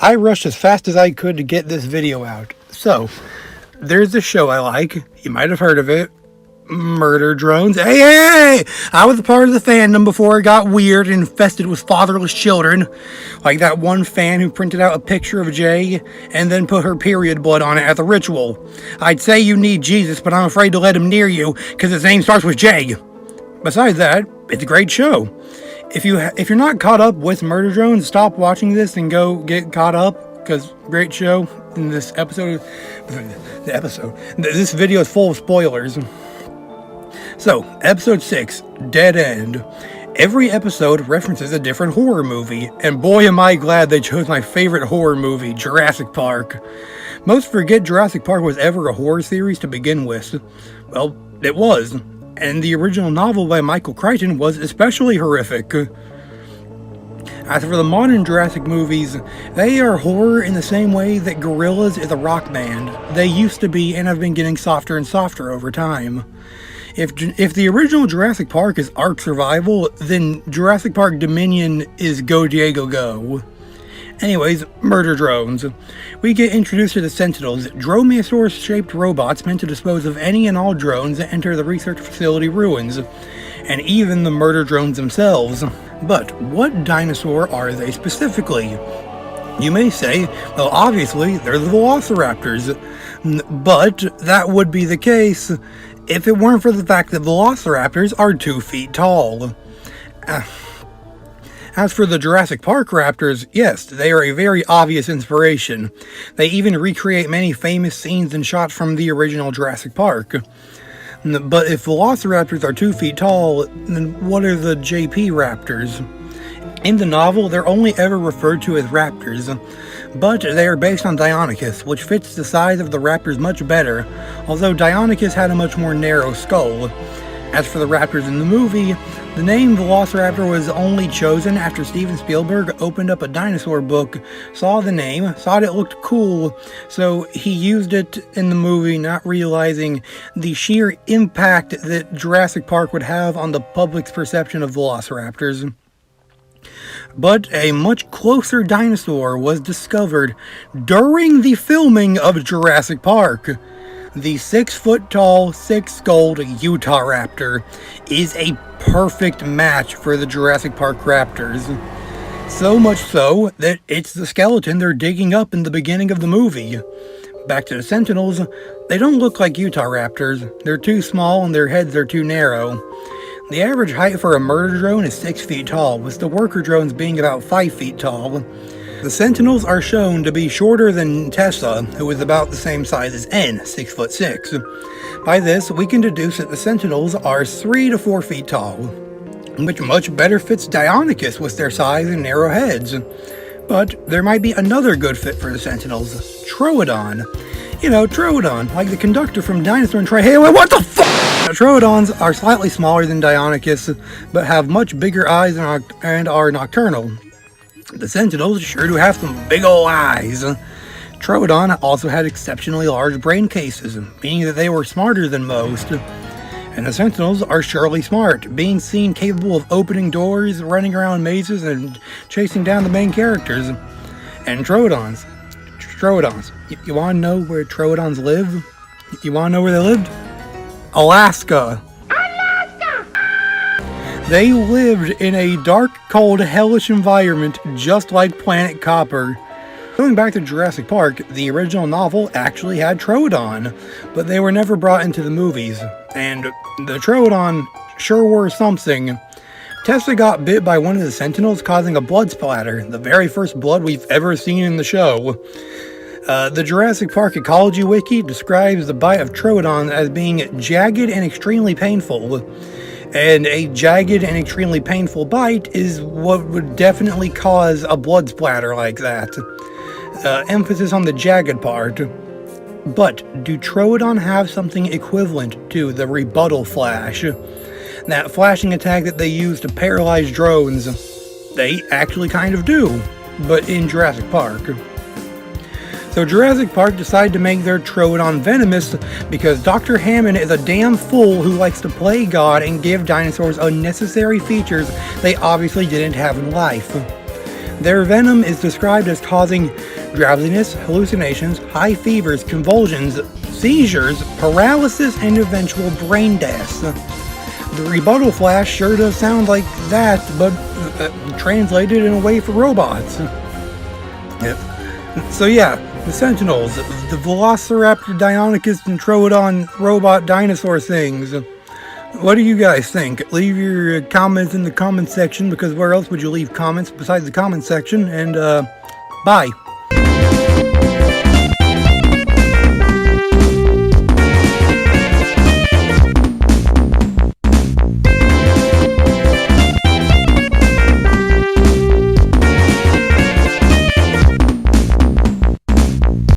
I rushed as fast as I could to get this video out. So, there's a show I like. You might have heard of it. Murder Drones. Hey! I was a part of the fandom before it got weird and infested with fatherless children. Like that one fan who printed out a picture of Jay and then put her period blood on it as a ritual. I'd say you need Jesus, but I'm afraid to let him near you because his name starts with J. Besides that, it's a great show. If you're not caught up with Murder Drones, stop watching this and go get caught up, because great show. In this episode, this video is full of spoilers. So, episode 6, Dead End. Every episode references a different horror movie, and boy am I glad they chose my favorite horror movie, Jurassic Park. Most forget Jurassic Park was ever a horror series to begin with. Well, it was, and the original novel by Michael Crichton was especially horrific. As for the modern Jurassic movies, they are horror in the same way that Gorillaz is a rock band. They used to be and have been getting softer and softer over time. If the original Jurassic Park is Ark Survival, then Jurassic Park Dominion is Go Diego Go. Anyways, Murder Drones. We get introduced to the Sentinels, dromaeosaurus-shaped robots meant to dispose of any and all drones that enter the research facility ruins, and even the Murder Drones themselves. But what dinosaur are they specifically? You may say, well, obviously, they're the Velociraptors, but that would be the case if it weren't for the fact that Velociraptors are 2 feet tall. As for the Jurassic Park raptors, yes, they are a very obvious inspiration. They even recreate many famous scenes and shots from the original Jurassic Park. But if Velociraptors are 2 feet tall, then what are the JP raptors? In the novel, they're only ever referred to as raptors, but they are based on Deinonychus, which fits the size of the raptors much better, although Deinonychus had a much more narrow skull. As for the raptors in the movie, the name Velociraptor was only chosen after Steven Spielberg opened up a dinosaur book, saw the name, thought it looked cool, so he used it in the movie, not realizing the sheer impact that Jurassic Park would have on the public's perception of Velociraptors. But a much closer dinosaur was discovered during the filming of Jurassic Park. The 6-foot-tall, 6-skulled Utah Raptor is a perfect match for the Jurassic Park Raptors. So much so that it's the skeleton they're digging up in the beginning of the movie. Back to the Sentinels, they don't look like Utah Raptors. They're too small and their heads are too narrow. The average height for a murder drone is 6 feet tall, with the worker drones being about 5 feet tall. The Sentinels are shown to be shorter than Tessa, who is about the same size as N, 6'6". By this, we can deduce that the Sentinels are 3 to 4 feet tall, which much better fits Deinonychus with their size and narrow heads. But there might be another good fit for the Sentinels, Troodon. You know, Troodon, like the conductor from Dinosaur and Hey, what the fuck? Troodons are slightly smaller than Deinonychus, but have much bigger eyes and are nocturnal. The Sentinels are sure to have some big ol' eyes. Troodon also had exceptionally large brain cases, meaning that they were smarter than most. And the Sentinels are surely smart, being seen capable of opening doors, running around mazes, and chasing down the main characters. And Troodons. You wanna know where Troodons live? You wanna know where they lived? Alaska. They lived in a dark, cold, hellish environment just like Planet Copper. Going back to Jurassic Park, the original novel actually had Troodon, but they were never brought into the movies, and the Troodon sure were something. Tessa got bit by one of the Sentinels, causing a blood splatter, the very first blood we've ever seen in the show. The Jurassic Park Ecology Wiki describes the bite of Troodon as being jagged and extremely painful. And a jagged and extremely painful bite is what would definitely cause a blood splatter like that. Emphasis on the jagged part. But do Troodon have something equivalent to the rebuttal flash? That flashing attack that they use to paralyze drones. They actually kind of do, but in Jurassic Park. So Jurassic Park decided to make their Troodon venomous because Dr. Hammond is a damn fool who likes to play God and give dinosaurs unnecessary features they obviously didn't have in life. Their venom is described as causing drowsiness, hallucinations, high fevers, convulsions, seizures, paralysis, and eventual brain death. The rebuttal flash sure does sound like that, but translated in a way for robots. Yep. So yeah, the Sentinels, the Velociraptor, Deinonychus, and Troodon robot dinosaur things. What do you guys think? Leave your comments in the comment section, because where else would you leave comments besides the comment section? And bye.